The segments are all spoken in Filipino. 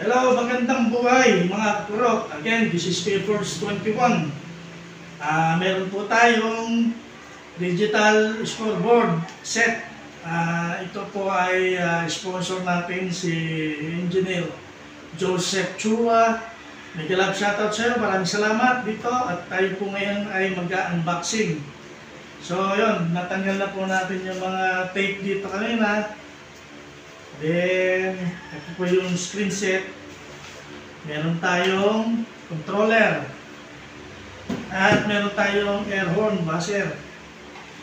Hello, magandang buhay mga kakurok. Again, this is Papers 21. Meron po tayong digital scoreboard set. Ito po ay sponsor natin si Engineer Joseph Chua. Mega love shoutout sa'yo. Maraming salamat dito. At tayo po ngayon ay mag-unboxing. So yun, natanggal na po natin yung mga tape dito kanina. Then, ito po yung screen set. Meron tayong controller. At meron tayong air horn buzzer.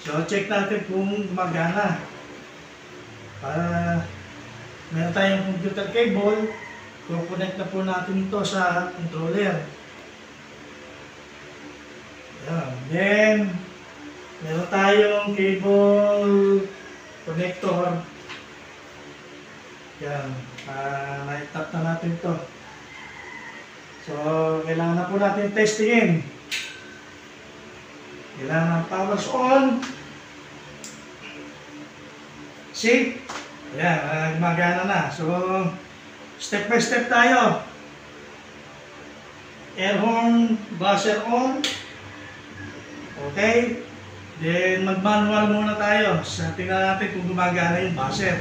So, check natin kung gumagana. Meron tayong computer cable. Connect na po natin ito sa controller. Ayan. Then, meron tayong cable connector. Yan, na-tap na natin ito. So, kailangan na po natin testingin. Kailangan power on. See? Ayan, gumagana na. So, step by step tayo. Air horn, buzzer on. Okay? Then, mag-manual muna tayo. Tingnan natin kung gumagana yung buzzer.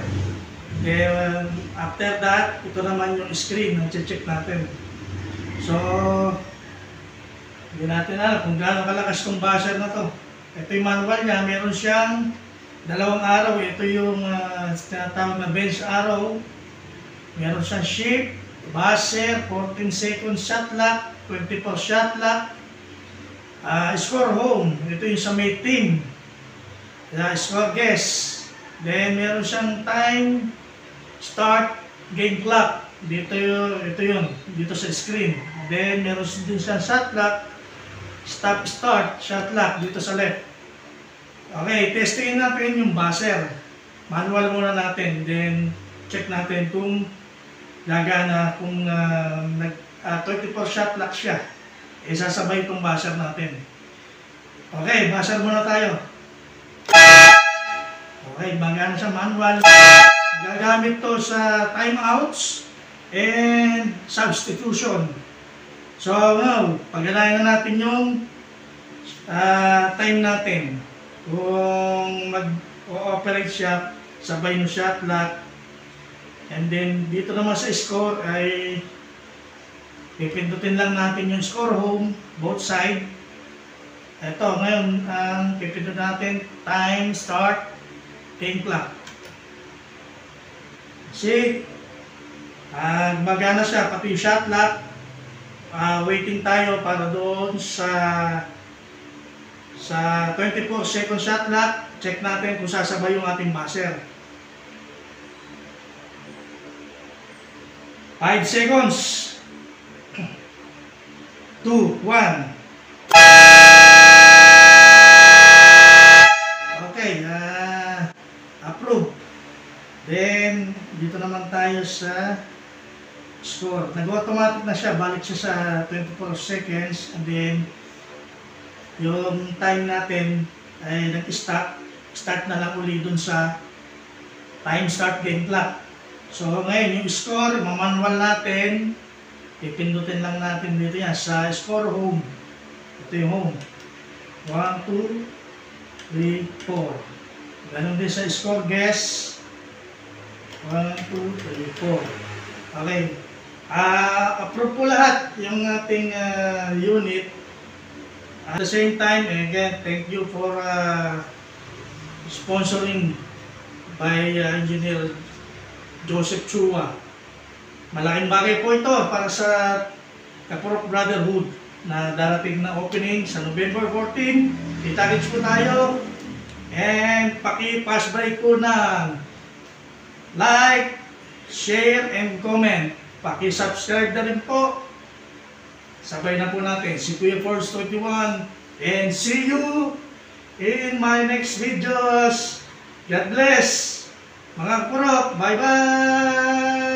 Then, after that, ito naman yung screen na check natin. So, hindi natin alam kung gaano kalakas itong buzzer na to. Ito yung manual niya, meron siyang dalawang arrow. Ito yung tinatawag na bench arrow. Meron siyang shift, buzzer, 14 seconds shot lock, 24 shot lock, score home. Ito yung sa may team. Score guess. Then, meron siyang time, start, game clock. Ito yun, dito sa screen. Then, meron din siyang shot lock, stop, start, shot lock, dito sa left. Okay, testingin natin yung buzzer. Manual muna natin. Then, check natin kung gagana, kung 24 shot lock siya. Sasabay itong buzzer natin. Okay, buzzer muna tayo. Okay, magana siya manual. Gagamit to sa timeouts and substitution. So now, pagganayan na natin yung time natin. Kung mag-ooperate siya, sabay no shot lock. And then dito naman sa score ay pipindutin lang natin yung score home, both side. Ito, ngayon ang pipindutin natin, time, start, game clock. See? Magana siya, pati yung shot lock. Waiting tayo para doon sa 24 second shot lock. Check natin kung sasabay yung ating buzzer. 5 seconds. 2, 1. Approve. Then, dito naman tayo sa score. Nag-automatic na siya. Balik siya sa 24 seconds. And then, yung time natin ay nag-stop. Start na lang uli dun sa time start game clock. So, ngayon yung score, manual natin. Pipindutin lang natin dito yan sa score home. Ito yung home. 1, 2, 3, 4. Ganon din sa score guess. 1, 2, 3, 4. Okay. Approve po lahat yung ating unit. At the same time, again, thank you for sponsoring by Engineer Joseph Chua. Malaking bagay po ito para sa Kakurok Brotherhood na darating na opening sa November 14. Kita-kits po tayo. And paki-pass break po ng like, share, and comment. Paki-subscribe na rin po. Sabay na po natin si Kuya Force 21. And see you in my next videos. God bless. Mga kurok, bye-bye!